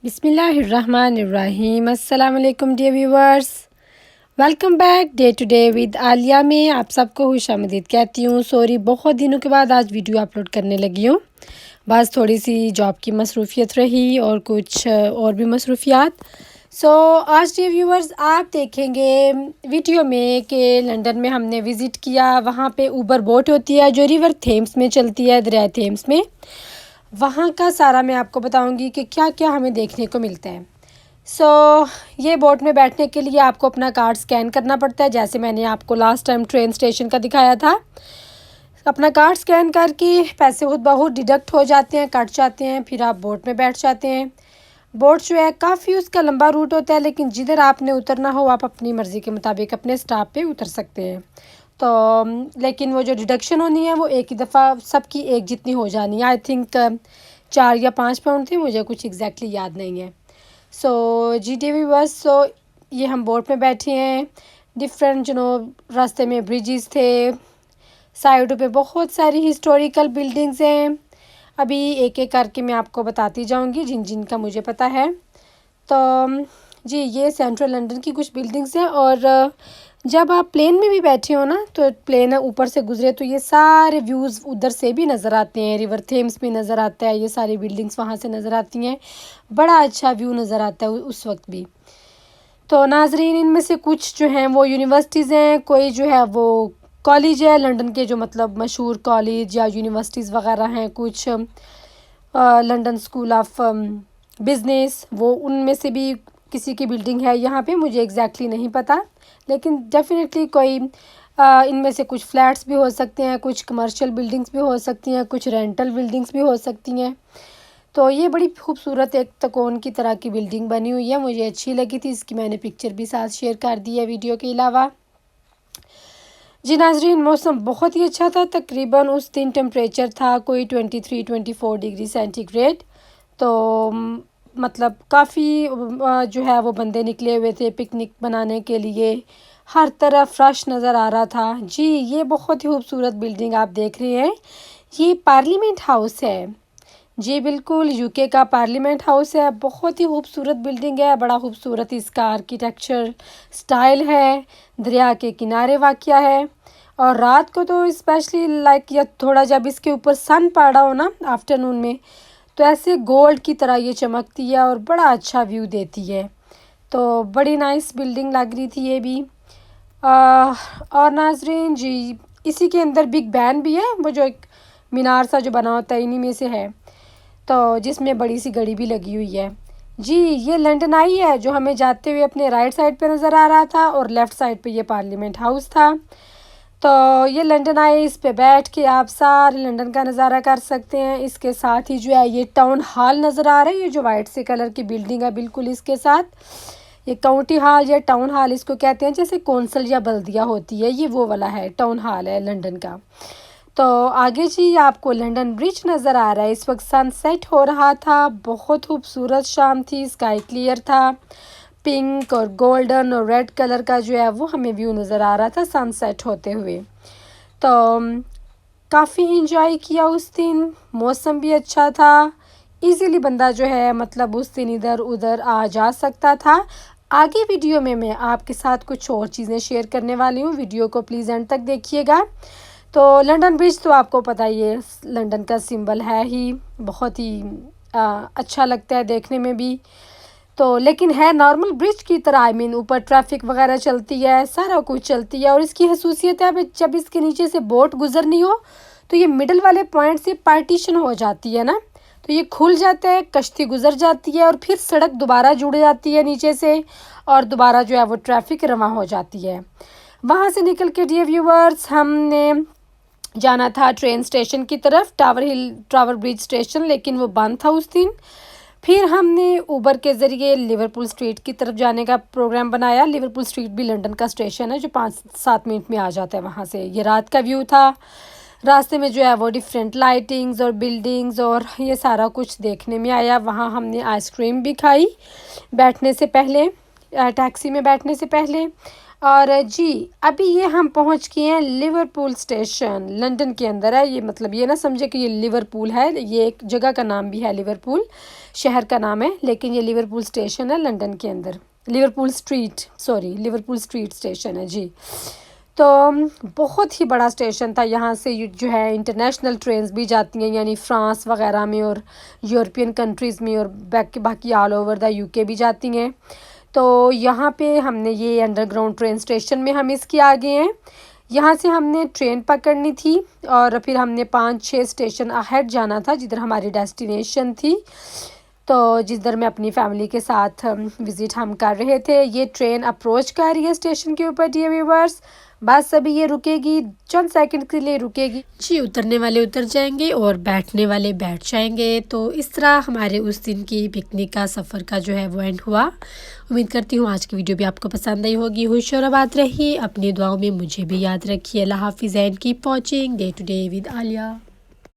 बिस्मिल्लाहिर्रहमानिर्रहीम। अस्सलाम वालेकुम dear viewers, welcome back day to day with Alia में आप सबको खुशामदीद कहती हूँ। सॉरी, बहुत दिनों के बाद आज वीडियो अपलोड करने लगी हूँ। बस थोड़ी सी जॉब की मसरूफियत रही और कुछ और भी मसरूफियात। आज डियर व्यूवर्स आप देखेंगे वीडियो में कि लंदन में हमने विज़िट किया। वहाँ पे ऊबर बोट होती है जो रिवर थेम्स में चलती है, दरिया थेम्स में। वहाँ का सारा मैं आपको बताऊंगी कि क्या क्या हमें देखने को मिलता है। ये बोट में बैठने के लिए आपको अपना कार्ड स्कैन करना पड़ता है, जैसे मैंने आपको लास्ट टाइम ट्रेन स्टेशन का दिखाया था। अपना कार्ड स्कैन करके पैसे खुद ब खुद डिडक्ट हो जाते हैं, कट जाते हैं, फिर आप बोट में बैठ जाते हैं। बोट जो है काफ़ी उसका लंबा रूट होता है, लेकिन जिधर आपने उतरना हो आप अपनी मर्ज़ी के मुताबिक अपने स्टॉप पे उतर सकते हैं। लेकिन वो जो डिडक्शन होनी है वो एक ही दफ़ा सबकी एक जितनी हो जानी है। आई थिंक 4 या 5 पाउंड थे, मुझे कुछ एग्जैक्टली याद नहीं है। जी टी वी बस ये हम बोट में बैठे हैं। डिफरेंट रास्ते में ब्रिजेस थे, साइडों पे बहुत सारी हिस्टोरिकल बिल्डिंग्स हैं। अभी एक एक करके मैं आपको बताती जाऊंगी जिन जिन का मुझे पता है। जी ये सेंट्रल लंदन की कुछ बिल्डिंग्स हैं। और जब आप प्लेन में भी बैठे हो ना, तो प्लेन ऊपर से गुजरे तो ये सारे व्यूज़ उधर से भी नज़र आते हैं, रिवर थेम्स भी नज़र आता है, ये सारी बिल्डिंग्स वहाँ से नज़र आती हैं। बड़ा अच्छा व्यू नज़र आता है उस वक्त भी। तो नाजरीन, इनमें से कुछ जो हैं वो यूनिवर्सिटीज़ हैं, कोई जो है वो कॉलेज है लंदन के, जो मतलब मशहूर कॉलेज या यूनिवर्सिटीज़ वगैरह हैं। कुछ लंदन स्कूल ऑफ बिज़नेस, वो उनमें से भी किसी की बिल्डिंग है यहाँ पे, मुझे एग्जैक्टली नहीं पता, लेकिन डेफिनेटली कोई इनमें से कुछ फ्लैट्स भी हो सकते हैं, कुछ कमर्शियल बिल्डिंग्स भी हो सकती हैं, कुछ रेंटल बिल्डिंग्स भी हो सकती हैं। तो ये बड़ी खूबसूरत एक तकोन की तरह की बिल्डिंग बनी हुई है, मुझे अच्छी लगी थी, इसकी मैंने पिक्चर भी साथ शेयर कर दी है वीडियो के अलावा। जी नाजरीन, मौसम बहुत ही अच्छा था। तकरीबन उस दिन टेम्परेचर था कोई 23-24 डिग्री सेंटीग्रेड। तो मतलब काफ़ी जो है वो बंदे निकले हुए थे पिकनिक बनाने के लिए। हर तरफ फ्रेश नज़र आ रहा था। जी ये बहुत ही खूबसूरत बिल्डिंग आप देख रहे हैं, ये पार्लियामेंट हाउस है। जी बिल्कुल, यूके का पार्लियामेंट हाउस है। बहुत ही खूबसूरत बिल्डिंग है, बड़ा खूबसूरत इसका आर्किटेक्चर स्टाइल है। दरिया के किनारे वाक़या है। और रात को तो स्पेशली लाइक या थोड़ा जब इसके ऊपर सन पड़ा हो ना आफ्टरनून में, तो ऐसे गोल्ड की तरह ये चमकती है और बड़ा अच्छा व्यू देती है। तो बड़ी नाइस बिल्डिंग लग रही थी ये भी। और नाजरीन जी, इसी के अंदर बिग बैन भी है, वो जो एक मीनार सा जो बना होता है इन्हीं में से है, तो जिसमें बड़ी सी घड़ी भी लगी हुई है। जी ये लंदन आई है जो हमें जाते हुए अपने राइट साइड पे नज़र आ रहा था, और लेफ़्ट साइड पे ये पार्लियामेंट हाउस था। तो ये लंदन आई, इस पे बैठ के आप सारे लंदन का नज़ारा कर सकते हैं। इसके साथ ही जो है ये टाउन हॉल नज़र आ रहा है, ये जो वाइट से कलर की बिल्डिंग है बिल्कुल इसके साथ। ये काउंटी हॉल या टाउन हॉल इसको कहते हैं, जैसे कौंसल या बल्दिया होती है, ये वो वाला है, टाउन हॉल है लंदन का। तो आगे जी आपको लंदन ब्रिज नज़र आ रहा है। इस वक्त सनसेट हो रहा था, बहुत खूबसूरत शाम थी, स्काई क्लियर था। पिंक और गोल्डन और रेड कलर का जो है वो हमें व्यू नज़र आ रहा था सनसेट होते हुए। तो काफ़ी इंजॉय किया उस दिन, मौसम भी अच्छा था। इजीली बंदा जो है मतलब उस दिन इधर उधर आ जा सकता था। आगे वीडियो में मैं आपके साथ कुछ और चीज़ें शेयर करने वाली हूँ, वीडियो को प्लीज़ एंड तक देखिएगा। तो लंदन ब्रिज तो आपको पता ही है, लंदन का सिंबल है ही, बहुत ही अच्छा लगता है देखने में भी। तो लेकिन है नॉर्मल ब्रिज की तरह, आई मीन ऊपर ट्रैफिक वगैरह चलती है, सारा कुछ चलती है। और इसकी खसूसियत है जब इसके नीचे से बोट गुजरनी हो तो ये मिडल वाले पॉइंट से पार्टीशन हो जाती है ना, तो ये खुल जाता है, कश्ती गुजर जाती है और फिर सड़क दोबारा जुड़ जाती है नीचे से, और दोबारा जो है वो ट्रैफिक रवां हो जाती है। वहाँ से निकल के डियर व्यूवर्स हमने जाना था ट्रेन स्टेशन की तरफ, टावर ब्रिज स्टेशन, लेकिन वो बंद था उस दिन। फिर हमने ऊबर के ज़रिए लिवरपूल स्ट्रीट की तरफ जाने का प्रोग्राम बनाया। लिवरपूल स्ट्रीट भी लंदन का स्टेशन है जो 5-7 मिनट में आ जाता है वहाँ से। ये रात का व्यू था। रास्ते में जो है वो डिफरेंट लाइटिंग्स और बिल्डिंग्स और ये सारा कुछ देखने में आया। वहाँ हमने आइसक्रीम भी खाई बैठने से पहले, टैक्सी में बैठने से पहले। और जी अभी ये हम पहुंच गए हैं लिवरपूल स्टेशन, लंदन के अंदर है ये। मतलब ये ना समझे कि ये लिवरपूल है, ये एक जगह का नाम भी है, लिवरपूल शहर का नाम है, लेकिन ये लिवरपूल स्टेशन है लंदन के अंदर। लिवरपूल स्ट्रीट स्टेशन है जी। तो बहुत ही बड़ा स्टेशन था। यहाँ से जो है इंटरनेशनल ट्रेन्स भी जाती हैं, यानी फ्रांस वगैरह में और यूरोपियन कंट्रीज़ में, और बाकी ऑल ओवर द यूके भी जाती हैं। तो यहाँ पे हमने ये अंडरग्राउंड ट्रेन स्टेशन में हम इसके आगे हैं। यहाँ से हमने ट्रेन पकड़नी थी और फिर हमने 5-6 स्टेशन अहेड जाना था जिधर हमारी डेस्टिनेशन थी। तो जिधर मैं अपनी फैमिली के साथ विज़िट हम कर रहे थे। ये ट्रेन अप्रोच कर रही है स्टेशन के ऊपर डियर व्यूअर्स। बस अभी ये रुकेगी, चंद सेकंड के लिए रुकेगी जी। उतरने वाले उतर जाएंगे और बैठने वाले बैठ जाएंगे। तो इस तरह हमारे उस दिन की पिकनिक का सफ़र का जो है वो एंड हुआ। उम्मीद करती हूँ आज की वीडियो भी आपको पसंद आई होगी। खुश और आबाद रहिए, अपनी दुआओं में मुझे भी याद रखिए। अल्लाह हाफिज़ and keep watching day to day with Alia.